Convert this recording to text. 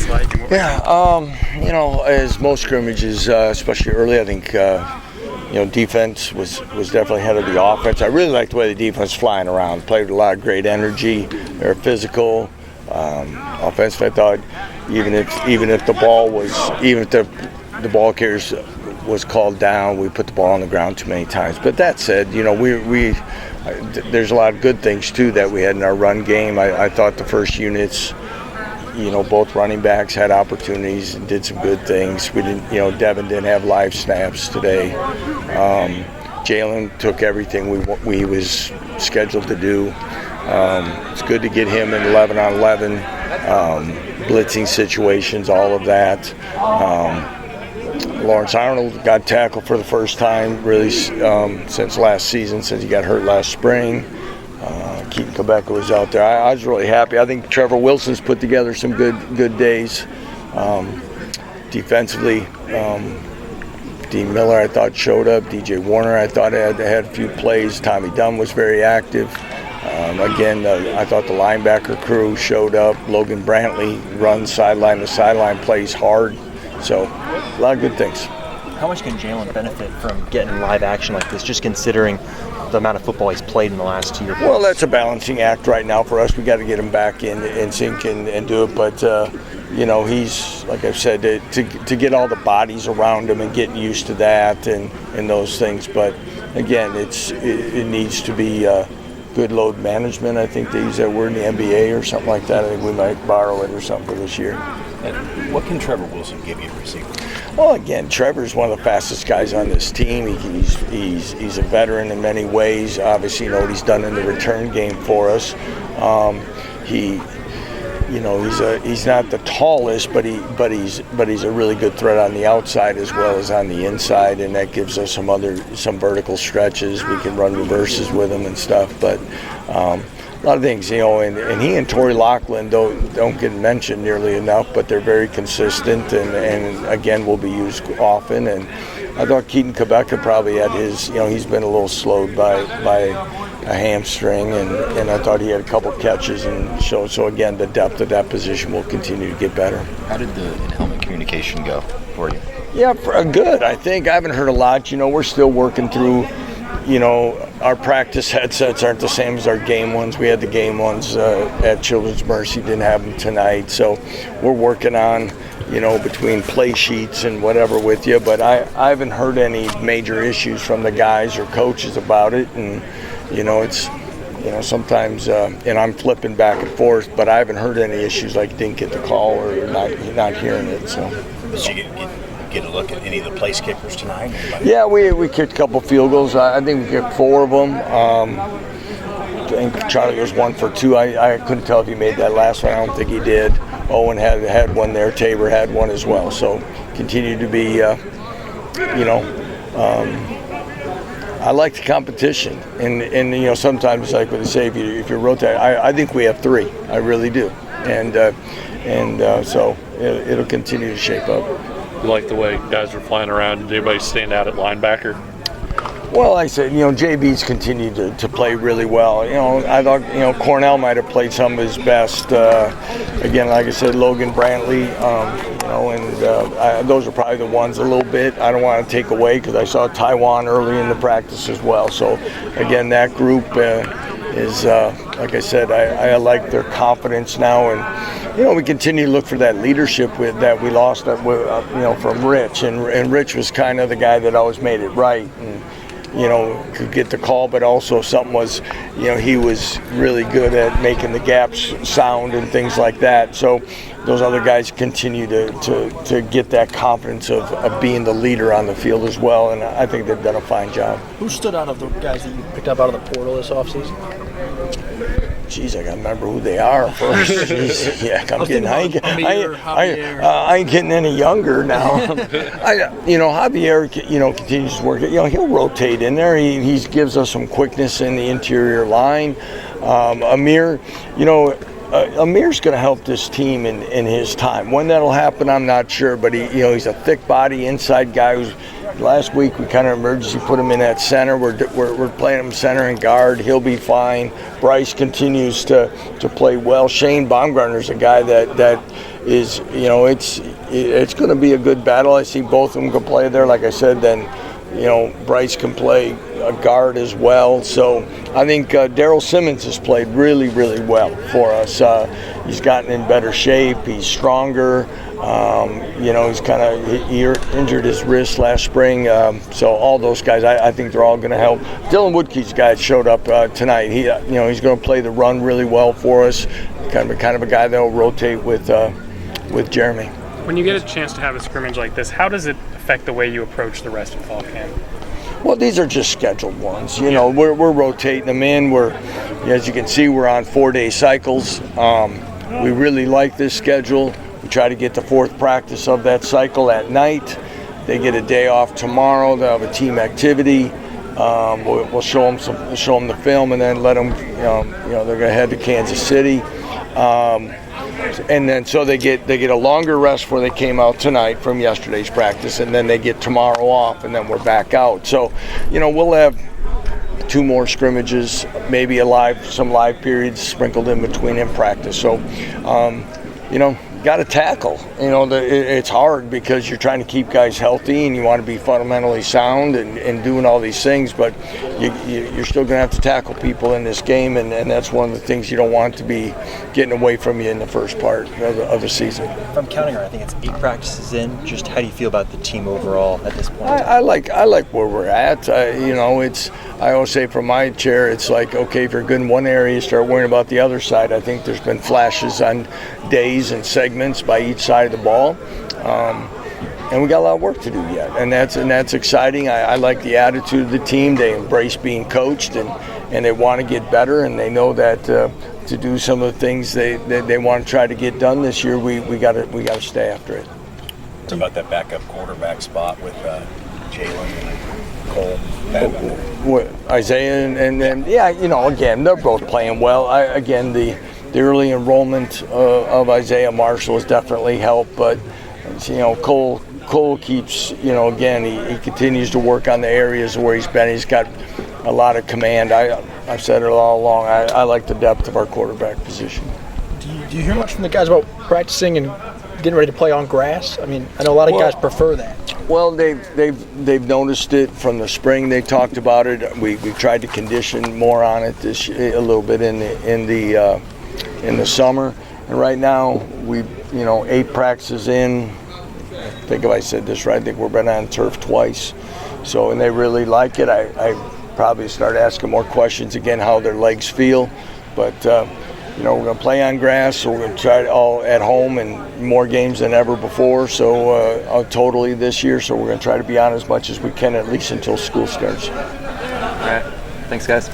like? Yeah, as most scrimmages, especially early, I think defense was definitely ahead of the offense. I really liked the way the defense was flying around. Played with a lot of great energy. They're physical. Offensively, I thought even if the ball carriers was called down, we put the ball on the ground too many times. But that said, there's a lot of good things too that we had in our run game. I thought the first units, both running backs had opportunities and did some good things. We didn't, Devin didn't have live snaps today. Jalen took everything we was scheduled to do. It's good to get him in 11-on-11 blitzing situations, all of that. Lawrence Arnold got tackled for the first time really since last season, since he got hurt last spring. Keaton Quebec was out there. I was really happy. I think Trevor Wilson's put together some good days. Defensively, Dean Miller, I thought, showed up. DJ Warner, I thought, had a few plays. Tommy Dunn was very active. I thought the linebacker crew showed up. Logan Brantley runs sideline to sideline, plays hard. So, a lot of good things. How much can Jalen benefit from getting live action like this, just considering the amount of football he's played in the last 2 years? Well, that's a balancing act right now for us. We got to get him back in sync and do it. But, he's, like I've said, to get all the bodies around him and getting used to that and those things. But, again, it needs to be good load management. I think they use that word in the NBA or something like that. I think we might borrow it or something for this year. And what can Trevor Wilson give you, receiver? Well, again, Trevor's one of the fastest guys on this team. He's a veteran in many ways. Obviously, you know what he's done in the return game for us. He's not the tallest, but he's a really good threat on the outside as well as on the inside, and that gives us some vertical stretches. We can run reverses with him and stuff, but a lot of things, and he and Torrey Loughlin don't get mentioned nearly enough, but they're very consistent and again will be used often. And I thought Keaton Quebec probably had his, he's been a little slowed by a hamstring, and I thought he had a couple catches, and so again the depth of that position will continue to get better. How did the in-helmet communication go for you? Yeah, good. I think I haven't heard a lot. We're still working through. Our practice headsets aren't the same as our game ones. We had the game ones at Children's Mercy, didn't have them tonight. So we're working on, between play sheets and whatever with you. But I haven't heard any major issues from the guys or coaches about it. And, it's, sometimes, and I'm flipping back and forth, but I haven't heard any issues like didn't get the call or not hearing it. So. Did you get a look at any of the place kickers tonight? Yeah, we kicked a couple field goals. I think we kicked 4 of them. I think Charlie was 1 for 2. I couldn't tell if he made that last one. I don't think he did. Owen had one there. Tabor had one as well. So continue to be, I like the competition. And sometimes like when they say if you rotate, I think we have 3. I really do. And so it'll continue to shape up. You like the way guys are flying around? Did anybody stand out at linebacker? Well, like I said, JB's continued to play really well. I thought, Cornell might have played some of his best. Again, like I said, Logan Brantley, those are probably the ones a little bit I don't want to take away because I saw Taiwan early in the practice as well. So, again, that group is, like I said, I like their confidence now, and we continue to look for that leadership that we lost from Rich, and Rich was kind of the guy that always made it right, and could get the call, but also something was, he was really good at making the gaps sound and things like that. So those other guys continue to get that confidence of being the leader on the field as well, and I think they've done a fine job. Who stood out of the guys that you picked up out of the portal this offseason? Geez, I gotta remember who they are first. Jeez, yeah, I ain't getting any younger now. Javier, continues to work. He'll rotate in there. He gives us some quickness in the interior line. Amir, Amir's going to help this team in his time. When that'll happen, I'm not sure. But he's a thick body inside guy. Last week we kind of emergency put him in at center. We're playing him center and guard. He'll be fine. Bryce continues to play well. Shane Baumgartner's a guy that is, it's going to be a good battle. I see both of them can play there. Like I said, then, Bryce can play a guard as well. So I think Daryl Simmons has played really, really well for us. He's gotten in better shape. He's stronger. He injured his wrist last spring. So all those guys, I think they're all going to help. Dylan Woodkey's guy showed up tonight. He's going to play the run really well for us. Kind of a guy that will rotate with Jeremy. When you get a chance to have a scrimmage like this, how does it affect the way you approach the rest of fall camp? Well, these are just scheduled ones. We're rotating them in. As you can see, we're on 4-day cycles. We really like this schedule. We try to get the fourth practice of that cycle at night. They get a day off tomorrow. They'll have a team activity. We'll show them the film, and then let them. They're going to head to Kansas City. And then so they get a longer rest before they came out tonight from yesterday's practice, and then they get tomorrow off, and then we're back out. So, we'll have 2 more scrimmages, maybe some live periods sprinkled in between in practice. So, got to tackle. It's hard because you're trying to keep guys healthy and you want to be fundamentally sound and doing all these things, but you're still going to have to tackle people in this game, and that's one of the things you don't want to be getting away from you in the first part of the season. If I'm counting right, I think it's 8 practices in. Just how do you feel about the team overall at this point? I like where we're at. I always say from my chair, it's like, okay, if you're good in one area, you start worrying about the other side. I think there's been flashes on days and segments by each side of the ball, and we got a lot of work to do yet, and that's exciting. I like the attitude of the team. They embrace being coached, and they want to get better, and they know that to do some of the things they want to try to get done this year, we got to stay after it. What about that backup quarterback spot with Jalen and Cole? Isaiah and again, they're both playing well. The early enrollment of Isaiah Marshall has definitely helped, but Cole keeps, again, he continues to work on the areas where he's been. He's got a lot of command. I've said it all along. I like the depth of our quarterback position. Do you hear much from the guys about practicing and getting ready to play on grass? I mean, I know a lot of guys prefer that. Well, they've noticed it from the spring. They talked about it. We tried to condition more on it a little bit in the summer. And right now, 8 practices in. I think if I said this right, I think we've been on turf twice. So, and they really like it. I probably start asking more questions again, how their legs feel. But, we're going to play on grass, so we're going to try it all at home and more games than ever before. So, totally this year. So we're going to try to be on as much as we can, at least until school starts. All right. Thanks, guys.